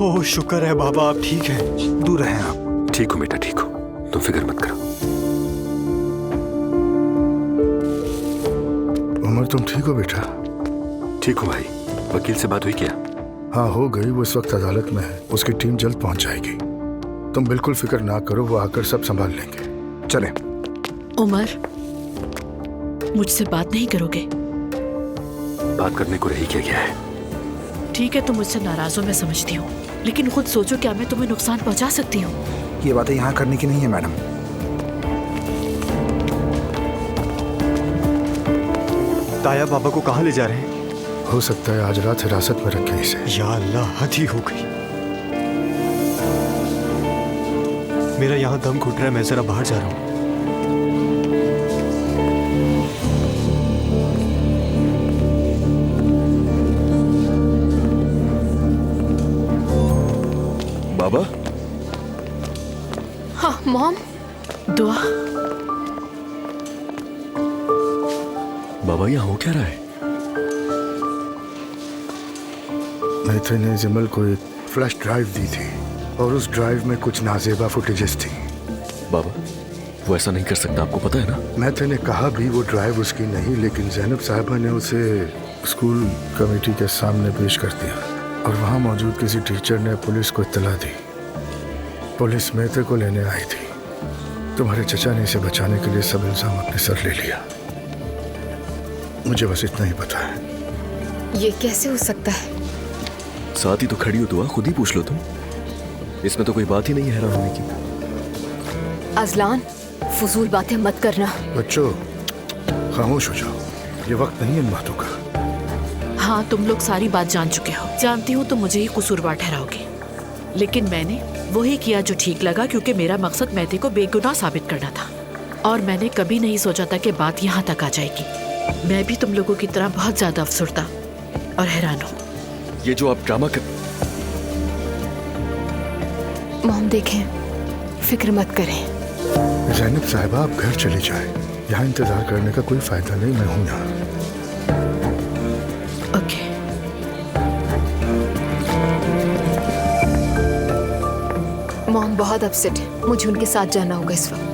ओह शुक्र है बाबा, आप ठीक हैं। दूर रहें आप। ठीक हूँ बेटा, ठीक हूँ, तुम फिक्र मत करो। उमर तुम ठीक हो बेटा? ठीक हूँ भाई। वकील से बात हुई क्या? हाँ हो गई, वो इस वक्त अदालत में है, उसकी टीम जल्द पहुंच जाएगी। तुम बिल्कुल फिक्र ना करो, वो आकर सब संभाल लेंगे। चले। उमर, मुझसे बात नहीं करोगे? बात करने को रही क्या गया है। ठीक है, तुम मुझसे नाराज हो, मैं समझती हूँ, लेकिन खुद सोचो, क्या मैं तुम्हें नुकसान पहुँचा सकती हूँ? ये बातें यहाँ करने की नहीं है मैडम। ताया बाबा को कहाँ ले जा रहे हैं? हो सकता है आज रात हिरासत में रखें इसे। या अल्लाह, हद ही हो गई। मेरा यहाँ दम घुट रहा है, मैं जरा बाहर जा रहा हूँ। बाबा? हाँ मॉम। दुआ। बाबा यहाँ हो क्या रहा है? मैथ्यू ने जिमल को एक फ्लैश ड्राइव दी थी और उस ड्राइव में कुछ नाजेबा फुटेजेस थी। बाबा वो ऐसा नहीं कर सकता, आपको पता है ना। मैथ्यू ने कहा भी वो ड्राइव उसकी नहीं, लेकिन ज़ैनब साहिबा ने उसे स्कूल कमेटी के सामने पेश कर दिया और वहाँ मौजूद किसी टीचर ने पुलिस को इत्तला दी। पुलिस मैथ्यू को लेने आई थी। तुम्हारे चचा ने इसे बचाने के लिए सब इल्जाम अपने सर ले लिया। मुझे बस इतना ही पता है। ये कैसे हो सकता है? साथ ही तो खड़ी हो, दुआ खुद ही पूछ लो तुम। इसमें तो कोई बात ही नहीं है हैरान होने की। अजलान, फजूल बातें मत करना। बच्चों खामोश हो जाओ, ये वक्त नहीं है इन बातों का। हाँ, तुम लोग सारी बात जान चुके हो। जानती हूँ तुम मुझे ही कसूरवार ठहराओगे, लेकिन मैंने वही किया जो ठीक लगा, क्योंकि मेरा मकसद मैथ्यू को बेगुनाह साबित करना था। और मैंने कभी नहीं सोचा था कि बात यहाँ तक आ जाएगी। मैं भी तुम लोगों की तरह बहुत ज्यादा अफसरदा और हैरान हूँ। ये जो आप ड्रामा कर... मॉम देखें, फिक्र मत करें। ज़ैनब साहिबा आप घर चली जाए, यहाँ इंतजार करने का कोई फायदा नहीं, मैं हूँ यहाँ। ओके। मॉम बहुत अपसेट है, मुझे उनके साथ जाना होगा इस वक्त।